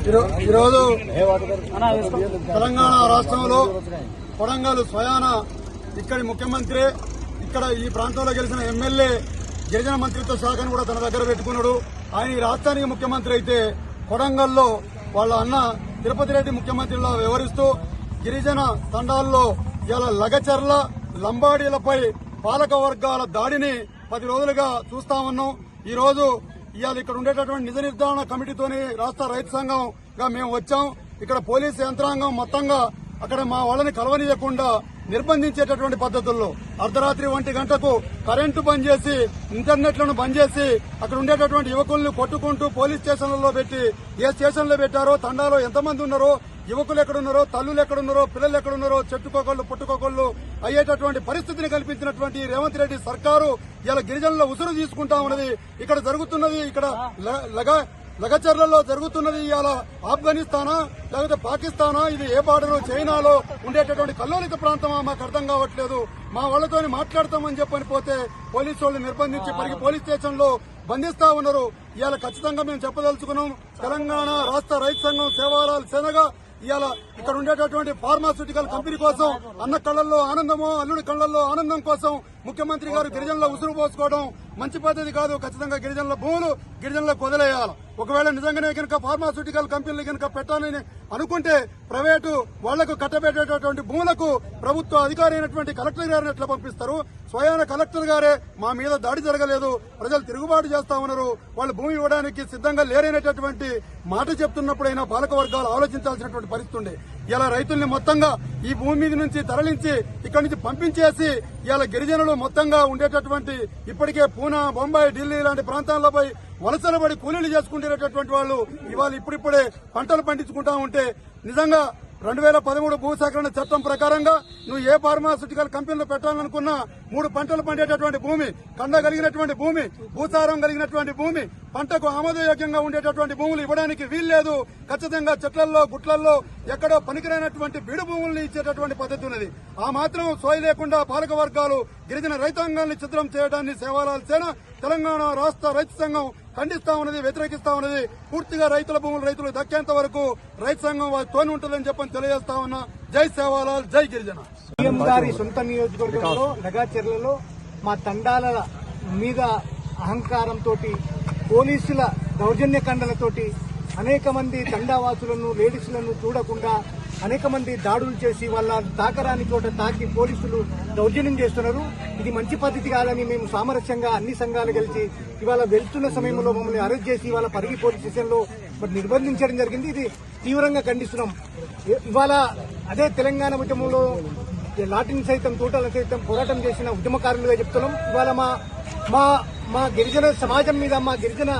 ఈరోజు తెలంగాణ రాష్ట్రంలో కొడంగల్ స్వయాన ఇక్కడి ముఖ్యమంత్రి ఇక్కడ ఈ ప్రాంతంలో గెలిచిన ఎమ్మెల్యే గిరిజన మంత్రిత్వ శాఖను కూడా తన దగ్గర పెట్టుకున్నాడు. ఆయన ఈ రాష్ట్రానికి ముఖ్యమంత్రి అయితే కొడంగల్లో వాళ్ళ అన్న తిరుపతి రెడ్డి ముఖ్యమంత్రిలా వ్యవహరిస్తూ గిరిజన తండాల్లో ఇలా లగచర్ల లంబాడీలపై పాలక వర్గాల దాడిని 10 రోజులుగా చూస్తా ఉన్నాం. ఈ రోజు ఇవాళ ఇక్కడ ఉండేటటువంటి నిజ నిర్ధారణ కమిటీతోని రాష్ట్ర రైతు సంఘంగా మేము వచ్చాం. ఇక్కడ పోలీసు యంత్రాంగం మొత్తంగా అక్కడ మా వాళ్ళని కలవనీయకుండా నిర్బంధించేటటువంటి పద్ధతుల్లో అర్ధరాత్రి 1 గంటకు కరెంటు బంద్ చేసి ఇంటర్నెట్లను బంద్ చేసి అక్కడ ఉండేటటువంటి యువకులను కొట్టుకుంటూ పోలీస్ స్టేషన్లలో పెట్టి ఏ స్టేషన్లో పెట్టారో తండాలో ఎంతమంది ఉన్నారో యువకులు ఎక్కడున్నారో తల్లులు ఎక్కడున్నారో పిల్లలు ఎక్కడున్నారో చెట్టుకోకళ్ళు పుట్టుకోకళ్ళు అయ్యేటటువంటి పరిస్థితిని కల్పించినటువంటి రేవంత్ రెడ్డి సర్కారు ఇలా గిరిజనుల ఉసురు తీసుకుంటా ఉన్నది. ఇక్కడ జరుగుతున్నది ఇక్కడ లగచర్లలో జరుగుతున్నది ఇవాళ ఆఫ్ఘనిస్తానా లేకపోతే పాకిస్తానా, ఇది ఏ బార్డరు చైనాలో ఉండేటటువంటి కల్లోలిత ప్రాంతమా మాకు అర్థం కావట్లేదు. మా వాళ్లతో మాట్లాడతామని చెప్పని పోతే పోలీసు వాళ్ళు నిర్బంధించి పరిగి పోలీస్ స్టేషన్ లో బంధిస్తా ఉన్నారు. ఇవాళ ఖచ్చితంగా మేము చెప్పదలుచుకున్నాం. తెలంగాణ రాష్ట్ర రైతు సంఘం సేవాలాల్ సేనగా ఇవాళ ఇక్కడ ఉండేటటువంటి ఫార్మాస్యూటికల్ కంపెనీ కోసం అన్న కళ్లల్లో ఆనందమో అల్లుడి కళ్లల్లో ఆనందం కోసం ముఖ్యమంత్రి గారు గిరిజనుల ఉసురు పోసుకోవడం మంచి పద్ధతి కాదు. ఖచ్చితంగా గిరిజనుల భూములు గిరిజనులకు వదిలేయాలి. ఒకవేళ నిజంగానే కనుక ఫార్మాస్యూటికల్ కంపెనీలు కనుక పెట్టాలని అనుకుంటే ప్రైవేటు వాళ్లకు కట్టబెట్టేటటువంటి భూములకు ప్రభుత్వ అధికారి అయినటువంటి కలెక్టర్ గారిని ఎట్లా పంపిస్తారు? స్వయాన కలెక్టర్ గారే మా మీద దాడి జరగలేదు, ప్రజలు తిరుగుబాటు చేస్తా ఉన్నారు, వాళ్ళు భూమి ఇవ్వడానికి సిద్దంగా లేరనేటటువంటి మాట చెప్తున్నప్పుడైనా పాలక వర్గాలు ఆలోచించాల్సినటువంటి పరిస్థితి ఉండే. ఇలా రైతుల్ని మొత్తంగా ఈ భూమి మీద నుంచి తరలించి ఇక్కడి నుంచి పంపించేసి ఇలా గిరిజనులు మొత్తంగా ఉండేటటువంటి ఇప్పటికే పూనా, బొంబాయి, ఢిల్లీ లాంటి ప్రాంతాలపై వలసలు పడి కూలీలు చేసుకుంటున్నటువంటి వాళ్ళు ఇవాళ ఇప్పుడిప్పుడే పంటలు పండించుకుంటా ఉంటే నిజంగా 2013 భూసేకరణ చట్టం ప్రకారంగా నువ్వు ఏ ఫార్మాస్యూటికల్ కంపెనీలో పెట్టాలనుకున్నా 3 పంటలు పండేటటువంటి భూమి, కండ కలిగినటువంటి భూమి, భూసారం కలిగినటువంటి భూమి, పంటకు ఆమోదయోగ్యంగా ఉండేటటువంటి భూములు ఇవ్వడానికి వీల్లేదు. ఖచ్చితంగా చెట్లల్లో గుట్లల్లో ఎక్కడో పనికిరైనటువంటి బీడు భూములను ఇచ్చేటటువంటి పద్ధతి ఉన్నది. ఆ మాత్రం సోయి లేకుండా పాలక వర్గాలు గిరిజన రైతాంగాన్ని చిత్రం చేయడాన్ని సేవాలాల్ సేన తెలంగాణ రాష్ట్ర రైతు సంఘం ఖండిస్తా ఉన్నది, వ్యతిరేకిస్తా ఉన్నది. పూర్తిగా రైతుల భూములు రైతులకు దక్కేంత వరకు రైతు సంఘం వారితోనే ఉంటుందని చెప్పని తెలియజేస్తా ఉన్నా. జై సేవాలాల్, జై గిరిజన. సీఎం గారి సొంత నియోజకవర్గంలో లగాచెర్లలో మా తండాల మీద అహంకారంతో పోలీసుల దౌర్జన్య కండలతోటి అనేక మంది తండావాసులను లేడీస్లను చూడకుండా అనేక మంది దాడులు చేసి వాళ్ళ తాకరాని చోట తాకి పోలీసులు దౌర్జన్యం చేస్తున్నారు. ఇది మంచి పద్ధతి కాదని మేము సామరస్యంగా అన్ని సంఘాలు కలిసి ఇవాళ వెళ్తున్న సమయంలో మమ్మల్ని అరెస్ట్ చేసి ఇవాళ పరిగి పోలీస్ స్టేషన్ లో నిర్బంధించడం జరిగింది. ఇది తీవ్రంగా ఖండిస్తున్నాం. ఇవాళ అదే తెలంగాణ ఉద్యమంలో లాటిన్ సైతం తూటాల సైతం పోరాటం చేసిన ఉద్యమకారులుగా చెప్తున్నాం. ఇవాళ మా గిరిజన సమాజం మీద మా గిరిజన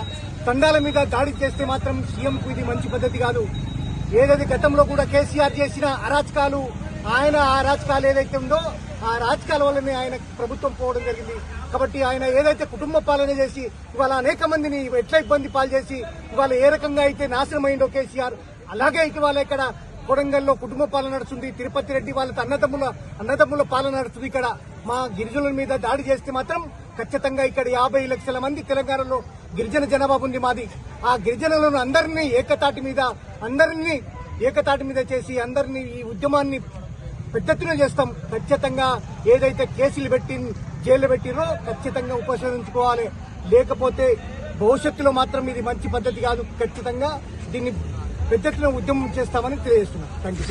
తండాల మీద దాడి చేస్తే మాత్రం సీఎంకు ఇది మంచి పద్ధతి కాదు. ఏదైతే గతంలో కూడా కేసీఆర్ చేసిన అరాచకాలు, ఆయన ఆ రాజకాలు ఏదైతే ఉందో ఆ రాజకాల వల్లనే ఆయన ప్రభుత్వం పోవడం జరిగింది. కాబట్టి ఆయన ఏదైతే కుటుంబ పాలన చేసి ఇవాళ అనేక మందిని ఎట్లా ఇబ్బంది పాలు చేసి ఇవాళ ఏ రకంగా అయితే నాశనమైందో కేసీఆర్, అలాగే ఇవాళ ఇక్కడ కొడంగల్లో కుటుంబ పాలన నడుస్తుంది. తిరుపతి రెడ్డి వాళ్ళ అన్నదమ్ముల పాలన నడుస్తుంది. ఇక్కడ మా గిరిజనుల మీద దాడి చేస్తే మాత్రం ఖచ్చితంగా ఇక్కడ 50 లక్షల మంది తెలంగాణలో గిరిజన జనాభా ఉంది మాది. ఆ గిరిజనులను అందరినీ ఏకతాటి మీద చేసి అందరినీ ఈ ఉద్యమాన్ని పెద్దెత్తున చేస్తాం. ఖచ్చితంగా ఏదైతే కేసులు పెట్టి జైలు పెట్టిరో ఖచ్చితంగా ఉపసంహరించుకోవాలి. లేకపోతే భవిష్యత్తులో మాత్రం ఇది మంచి పద్ధతి కాదు. ఖచ్చితంగా దీన్ని పెద్దెత్తున ఉద్యమం చేస్తామని తెలియజేస్తున్నాం. థాంక్యూ.